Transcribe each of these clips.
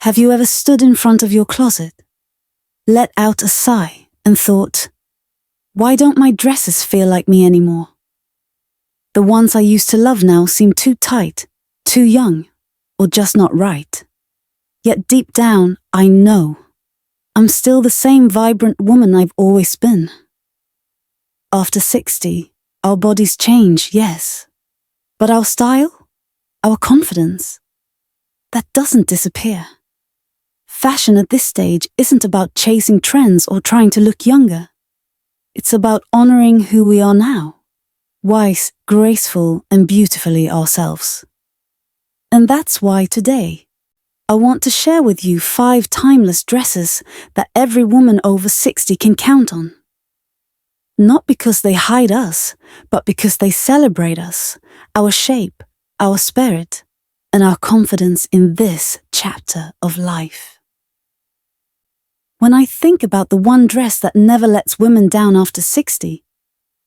Have you ever stood in front of your closet, let out a sigh, and thought, why don't my dresses feel like me anymore? The ones I used to love now seem too tight, too young, or just not right. Yet deep down, I know I'm still the same vibrant woman I've always been. After 60, our bodies change, yes. But our style, our confidence, that doesn't disappear. Fashion at this stage isn't about chasing trends or trying to look younger. It's about honoring who we are now, wise, graceful, and beautifully ourselves. And that's why today, I want to share with you 5 timeless dresses that every woman over 60 can count on. Not because they hide us, but because they celebrate us, our shape, our spirit, and our confidence in this chapter of life. When I think about the one dress that never lets women down after 60,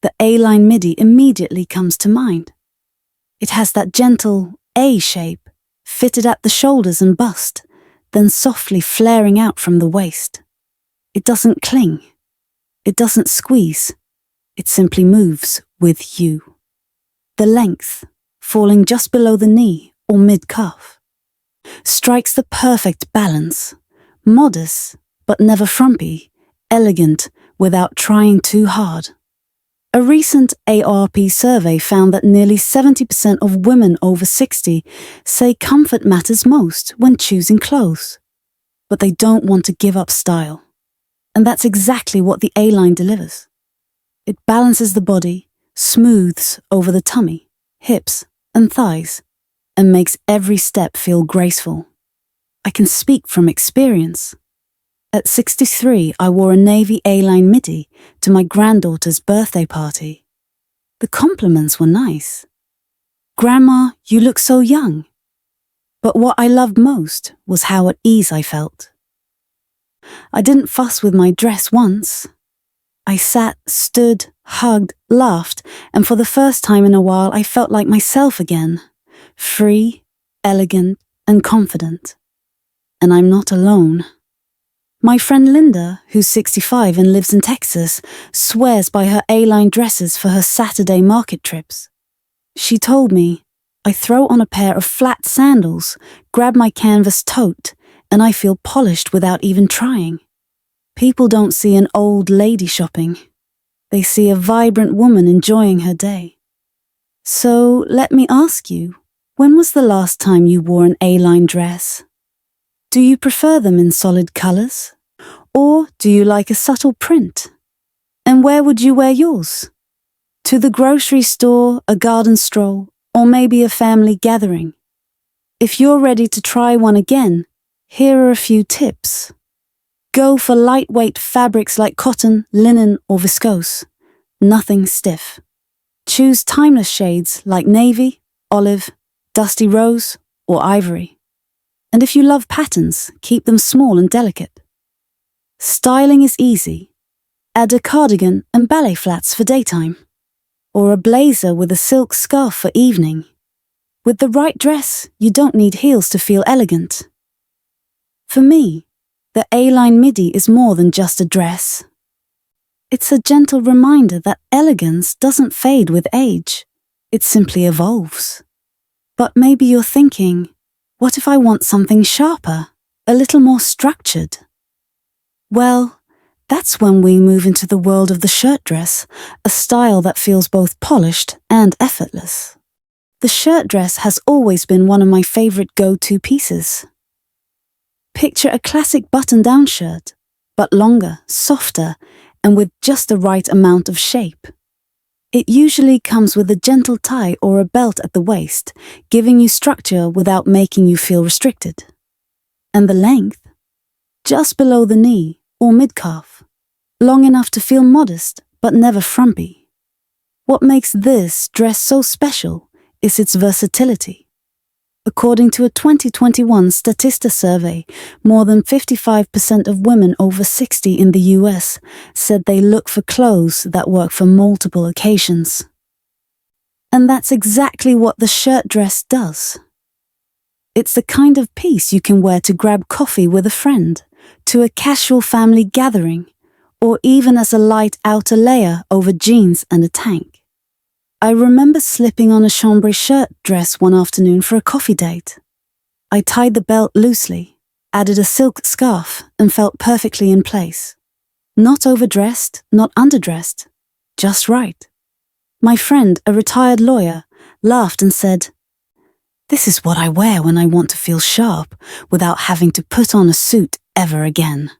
the A-line midi immediately comes to mind. It has that gentle A shape, fitted at the shoulders and bust, then softly flaring out from the waist. It doesn't cling. It doesn't squeeze. It simply moves with you. The length, falling just below the knee or mid-calf, strikes the perfect balance, modest but never frumpy, elegant without trying too hard. A recent AARP survey found that nearly 70% of women over 60 say comfort matters most when choosing clothes, but they don't want to give up style. And that's exactly what the A-line delivers. It balances the body, smooths over the tummy, hips, and thighs, and makes every step feel graceful. I can speak from experience. At 63, I wore a navy A-line midi to my granddaughter's birthday party. The compliments were nice. "Grandma, you look so young." But what I loved most was how at ease I felt. I didn't fuss with my dress once. I sat, stood, hugged, laughed, and for the first time in a while I felt like myself again, free, elegant, and confident. And I'm not alone. My friend Linda, who's 65 and lives in Texas, swears by her A-line dresses for her Saturday market trips. She told me, I throw on a pair of flat sandals, grab my canvas tote, and I feel polished without even trying. People don't see an old lady shopping. They see a vibrant woman enjoying her day. So let me ask you, when was the last time you wore an A-line dress? Do you prefer them in solid colors? Or do you like a subtle print? And where would you wear yours? To the grocery store, a garden stroll, or maybe a family gathering? If you're ready to try one again, here are a few tips. Go for lightweight fabrics like cotton, linen, or viscose. Nothing stiff. Choose timeless shades like navy, olive, dusty rose, or ivory. And if you love patterns, keep them small and delicate. Styling is easy. Add a cardigan and ballet flats for daytime, or a blazer with a silk scarf for evening. With the right dress, you don't need heels to feel elegant. For me, the A-line midi is more than just a dress. It's a gentle reminder that elegance doesn't fade with age. It simply evolves. But maybe you're thinking, what if I want something sharper, a little more structured? Well, that's when we move into the world of the shirt dress, a style that feels both polished and effortless. The shirt dress has always been one of my favorite go-to pieces. Picture a classic button-down shirt, but longer, softer, and with just the right amount of shape. It usually comes with a gentle tie or a belt at the waist, giving you structure without making you feel restricted. And the length? Just below the knee or mid-calf, long enough to feel modest but never frumpy. What makes this dress so special is its versatility. According to a 2021 Statista survey, more than 55% of women over 60 in the US said they look for clothes that work for multiple occasions. And that's exactly what the shirt dress does. It's the kind of piece you can wear to grab coffee with a friend, to a casual family gathering, or even as a light outer layer over jeans and a tank. I remember slipping on a chambray shirt dress one afternoon for a coffee date. I tied the belt loosely, added a silk scarf, and felt perfectly in place. Not overdressed, not underdressed, just right. My friend, a retired lawyer, laughed and said, "This is what I wear when I want to feel sharp without having to put on a suit ever again."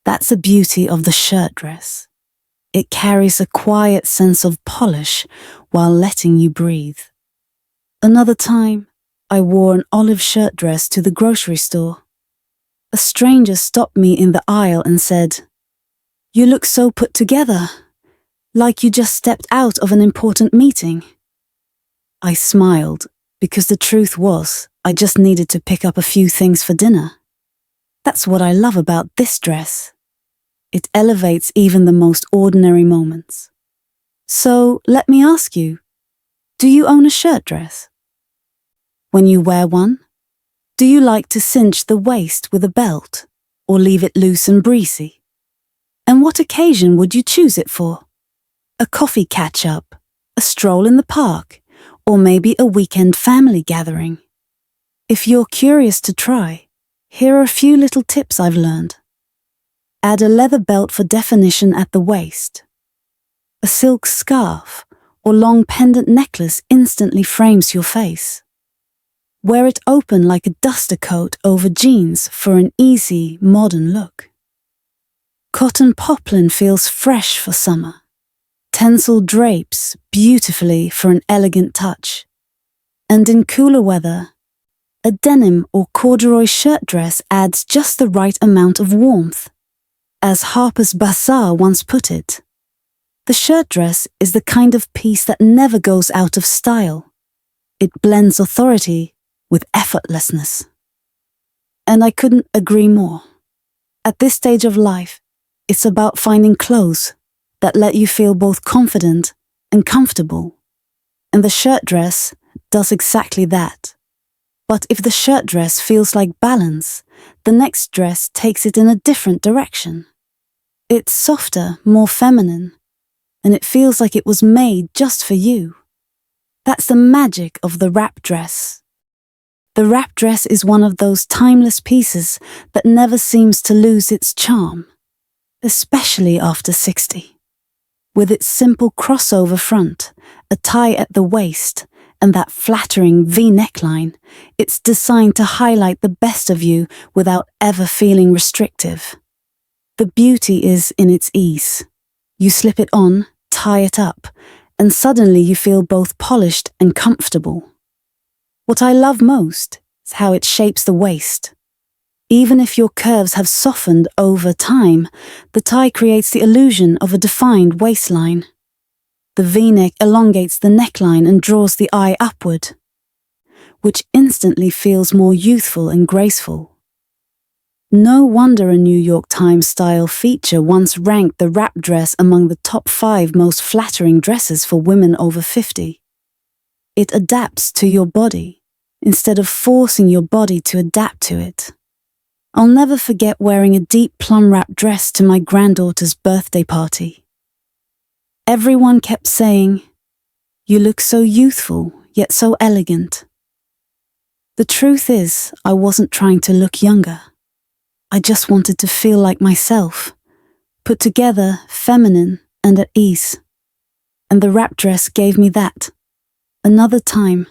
That's the beauty of the shirt dress. It carries a quiet sense of polish while letting you breathe. Another time, I wore an olive shirt dress to the grocery store. A stranger stopped me in the aisle and said, "You look so put together, like you just stepped out of an important meeting." I smiled because the truth was I just needed to pick up a few things for dinner. That's what I love about this dress. It elevates even the most ordinary moments. So let me ask you, do you own a shirt dress? When you wear one, do you like to cinch the waist with a belt or leave it loose and breezy? And what occasion would you choose it for? A coffee catch-up, a stroll in the park, or maybe a weekend family gathering? If you're curious to try, here are a few little tips I've learned. Add a leather belt for definition at the waist. A silk scarf or long pendant necklace instantly frames your face. Wear it open like a duster coat over jeans for an easy, modern look. Cotton poplin feels fresh for summer. Tencel drapes beautifully for an elegant touch. And in cooler weather, a denim or corduroy shirt dress adds just the right amount of warmth. As Harper's Bazaar once put it, the shirt dress is the kind of piece that never goes out of style. It blends authority with effortlessness. And I couldn't agree more. At this stage of life, it's about finding clothes that let you feel both confident and comfortable. And the shirt dress does exactly that. But if the shirt dress feels like balance, the next dress takes it in a different direction. It's softer, more feminine, and it feels like it was made just for you. That's the magic of the wrap dress. The wrap dress is one of those timeless pieces that never seems to lose its charm, especially after 60. With its simple crossover front, a tie at the waist, and that flattering V neckline, it's designed to highlight the best of you without ever feeling restrictive. The beauty is in its ease. You slip it on, tie it up, and suddenly you feel both polished and comfortable. What I love most is how it shapes the waist. Even if your curves have softened over time, the tie creates the illusion of a defined waistline. The V-neck elongates the neckline and draws the eye upward, which instantly feels more youthful and graceful. No wonder a New York Times style feature once ranked the wrap dress among the top 5 most flattering dresses for women over 50. It adapts to your body, instead of forcing your body to adapt to it. I'll never forget wearing a deep plum wrap dress to my granddaughter's birthday party. Everyone kept saying, "You look so youthful, yet so elegant." The truth is, I wasn't trying to look younger. I just wanted to feel like myself, put together, feminine, and at ease. And the wrap dress gave me that. Another time,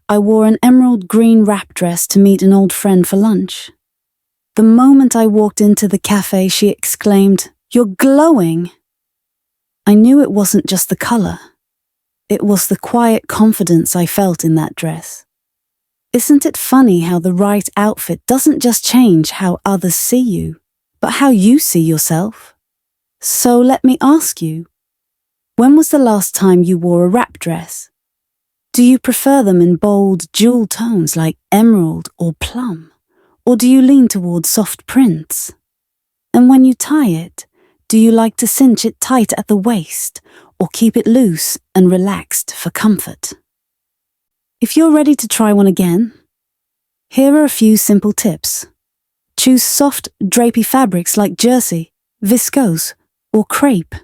I wore an emerald green wrap dress to meet an old friend for lunch. The moment I walked into the cafe, she exclaimed, "You're glowing!" I knew it wasn't just the color. It was the quiet confidence I felt in that dress. Isn't it funny how the right outfit doesn't just change how others see you, but how you see yourself? So let me ask you, when was the last time you wore a wrap dress? Do you prefer them in bold, jewel tones like emerald or plum? Or do you lean towards soft prints? And when you tie it, do you like to cinch it tight at the waist or keep it loose and relaxed for comfort? If you're ready to try one again, Here are a few simple tips. Choose soft, drapey fabrics like jersey, viscose, or crepe,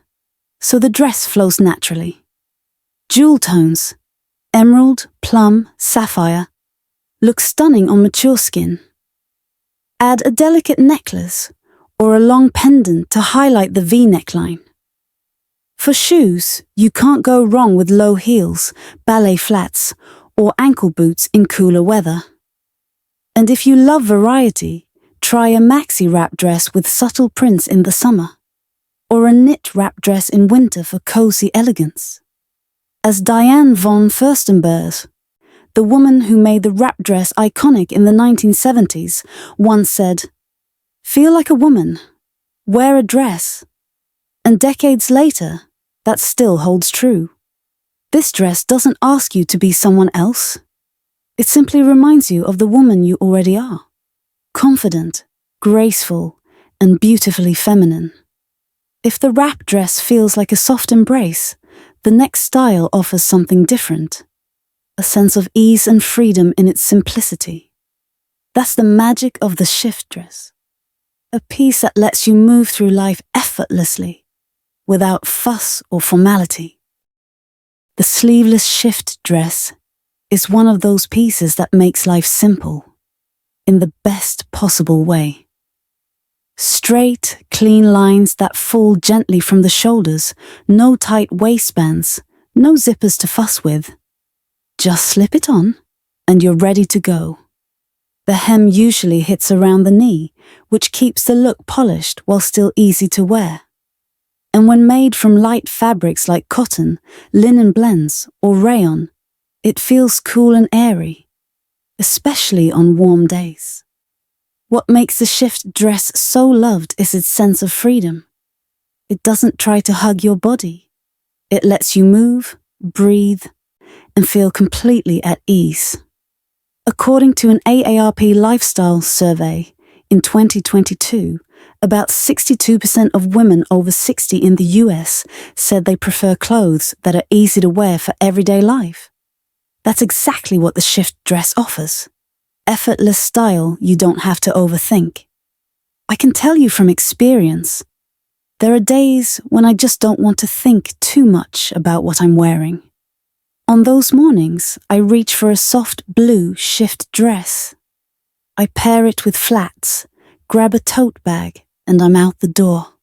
so the dress flows naturally. Jewel tones, emerald, plum, sapphire, look stunning on mature skin. Add a delicate necklace or a long pendant to highlight the V neckline. For shoes, you can't go wrong with low heels, ballet flats, or ankle boots in cooler weather. And if you love variety, try a maxi wrap dress with subtle prints in the summer, or a knit wrap dress in winter for cozy elegance. As Diane von Furstenberg, the woman who made the wrap dress iconic in the 1970s, once said, "Feel like a woman, wear a dress." And decades later, that still holds true. This dress doesn't ask you to be someone else. It simply reminds you of the woman you already are. Confident, graceful, and beautifully feminine. If the wrap dress feels like a soft embrace, the next style offers something different. A sense of ease and freedom in its simplicity. That's the magic of the shift dress. A piece that lets you move through life effortlessly, without fuss or formality. The sleeveless shift dress is one of those pieces that makes life simple, in the best possible way. Straight, clean lines that fall gently from the shoulders, no tight waistbands, no zippers to fuss with. Just slip it on, and you're ready to go. The hem usually hits around the knee, which keeps the look polished while still easy to wear. And when made from light fabrics like cotton, linen blends, or rayon, it feels cool and airy, especially on warm days. What makes the shift dress so loved is its sense of freedom. It doesn't try to hug your body. It lets you move, breathe, and feel completely at ease. According to an AARP lifestyle survey in 2022, about 62% of women over 60 in the US said they prefer clothes that are easy to wear for everyday life. That's exactly what the shift dress offers. Effortless style you don't have to overthink. I can tell you from experience, there are days when I just don't want to think too much about what I'm wearing. On those mornings, I reach for a soft blue shift dress. I pair it with flats, grab a tote bag, and I'm out the door.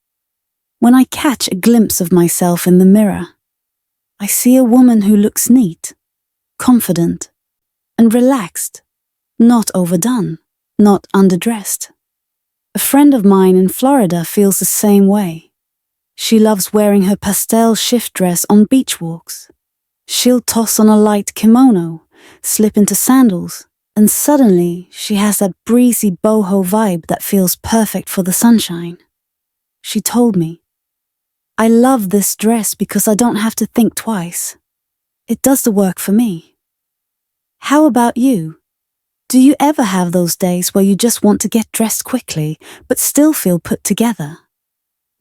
When I catch a glimpse of myself in the mirror, I see a woman who looks neat, confident, and relaxed, not overdone, not underdressed. A friend of mine in Florida feels the same way. She loves wearing her pastel shift dress on beach walks. She'll toss on a light kimono, slip into sandals, and suddenly she has that breezy boho vibe that feels perfect for the sunshine. She told me, "I love this dress because I don't have to think twice. It does the work for me." How about you? Do you ever have those days where you just want to get dressed quickly, but still feel put together?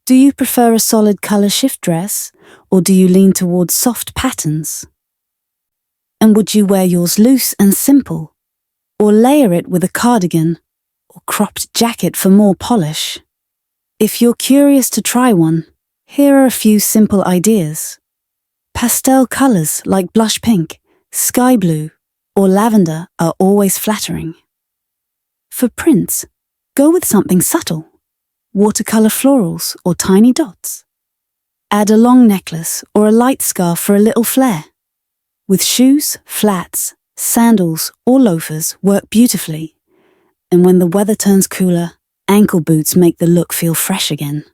Do you prefer a solid color shift dress, or do you lean towards soft patterns? And would you wear yours loose and simple, or layer it with a cardigan or cropped jacket for more polish? If you're curious to try one, here are a few simple ideas. Pastel colors like blush pink, sky blue, or lavender are always flattering. For prints, go with something subtle, watercolor florals or tiny dots. Add a long necklace or a light scarf for a little flair. With shoes, flats, sandals, or loafers work beautifully. And when the weather turns cooler, ankle boots make the look feel fresh again.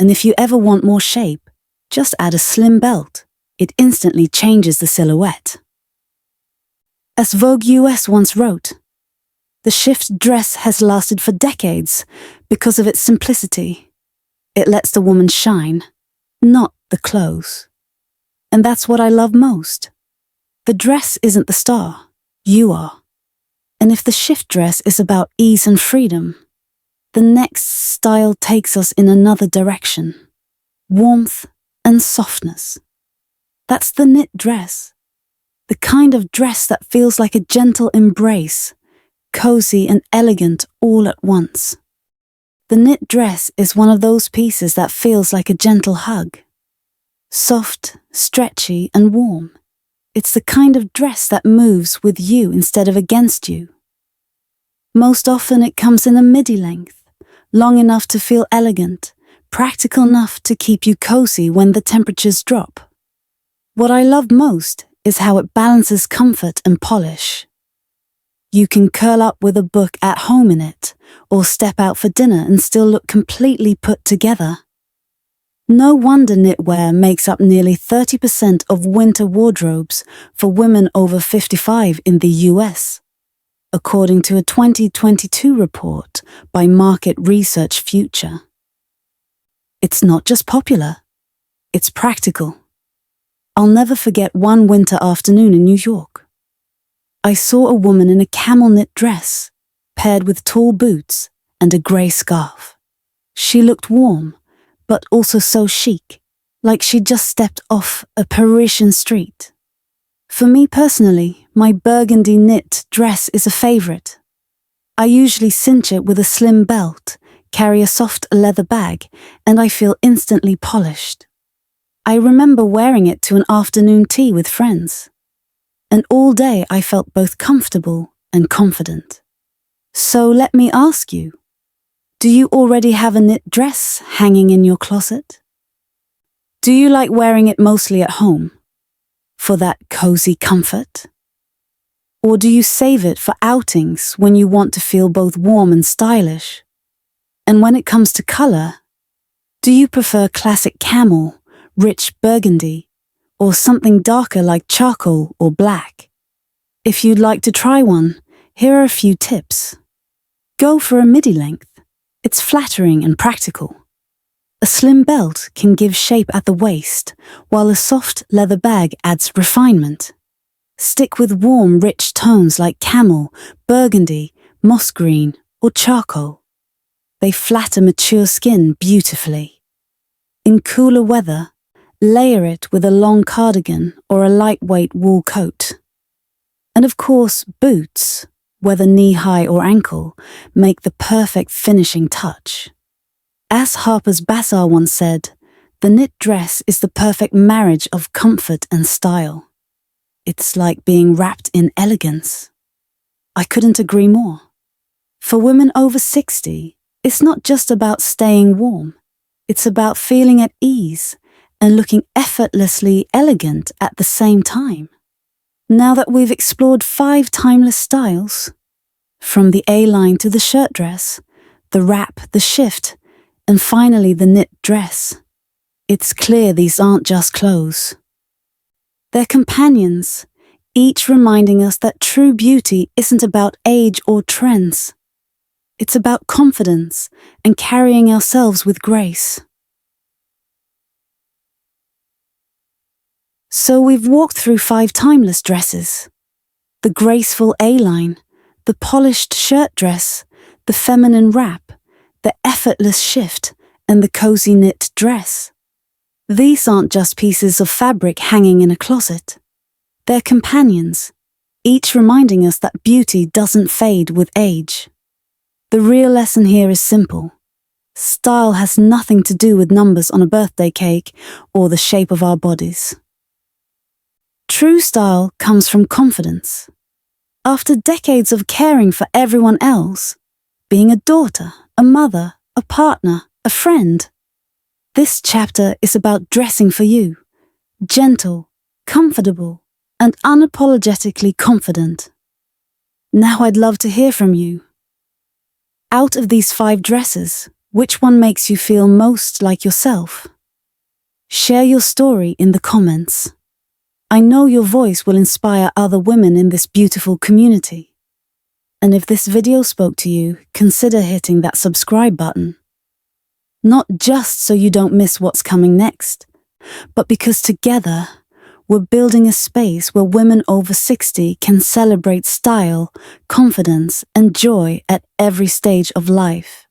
And if you ever want more shape, just add a slim belt. It instantly changes the silhouette. As Vogue US once wrote, the shift dress has lasted for decades because of its simplicity. It lets the woman shine, not the clothes. And that's what I love most. The dress isn't the star, you are. And if the shift dress is about ease and freedom, the next style takes us in another direction. Warmth and softness. That's the knit dress. The kind of dress that feels like a gentle embrace, cozy, and elegant all at once. The knit dress is one of those pieces that feels like a gentle hug. Soft, stretchy, and warm. It's the kind of dress that moves with you instead of against you. Most often it comes in a midi length, long enough to feel elegant, practical enough to keep you cozy when the temperatures drop. What I love most is how it balances comfort and polish. You can curl up with a book at home in it, or step out for dinner and still look completely put together. No wonder knitwear makes up nearly 30% of winter wardrobes for women over 55 in the US, according to a 2022 report by market research Future. It's not just popular, it's practical. I'll never forget one winter afternoon in New York. I saw a woman in a camel knit dress, paired with tall boots and a grey scarf. She looked warm, but also so chic, like she'd just stepped off a Parisian street. For me personally, my burgundy knit dress is a favourite. I usually cinch it with a slim belt, carry a soft leather bag, and I feel instantly polished. I remember wearing it to an afternoon tea with friends. And all day I felt both comfortable and confident. So let me ask you, do you already have a knit dress hanging in your closet? Do you like wearing it mostly at home, for that cozy comfort? Or do you save it for outings when you want to feel both warm and stylish? And when it comes to colour, do you prefer classic camel, rich burgundy, or something darker like charcoal or black? If you'd like to try one, here are a few tips. Go for a midi length. It's flattering and practical. A slim belt can give shape at the waist, while a soft leather bag adds refinement. Stick with warm, rich tones like camel, burgundy, moss green, or charcoal. They flatter mature skin beautifully. In cooler weather, layer it with a long cardigan or a lightweight wool coat. And of course, boots, whether knee-high or ankle, make the perfect finishing touch. As Harper's Bazaar once said, the knit dress is the perfect marriage of comfort and style. It's like being wrapped in elegance. I couldn't agree more. For women over 60, it's not just about staying warm. It's about feeling at ease and looking effortlessly elegant at the same time. Now that we've explored 5 timeless styles, from the A-line to the shirt dress, the wrap, the shift, and finally the knit dress, it's clear these aren't just clothes. They're companions, each reminding us that true beauty isn't about age or trends. It's about confidence and carrying ourselves with grace. So we've walked through 5 timeless dresses. The graceful A-line, the polished shirt dress, the feminine wrap, the effortless shift, and the cozy knit dress. These aren't just pieces of fabric hanging in a closet. They're companions, each reminding us that beauty doesn't fade with age. The real lesson here is simple. Style has nothing to do with numbers on a birthday cake or the shape of our bodies. True style comes from confidence. After decades of caring for everyone else, being a daughter, a mother, a partner, a friend, this chapter is about dressing for you, gentle, comfortable, and unapologetically confident. Now I'd love to hear from you. Out of these 5 dresses, which one makes you feel most like yourself? Share your story in the comments. I know your voice will inspire other women in this beautiful community. And if this video spoke to you, consider hitting that subscribe button. Not just so you don't miss what's coming next, but because together, we're building a space where women over 60 can celebrate style, confidence, and joy at every stage of life.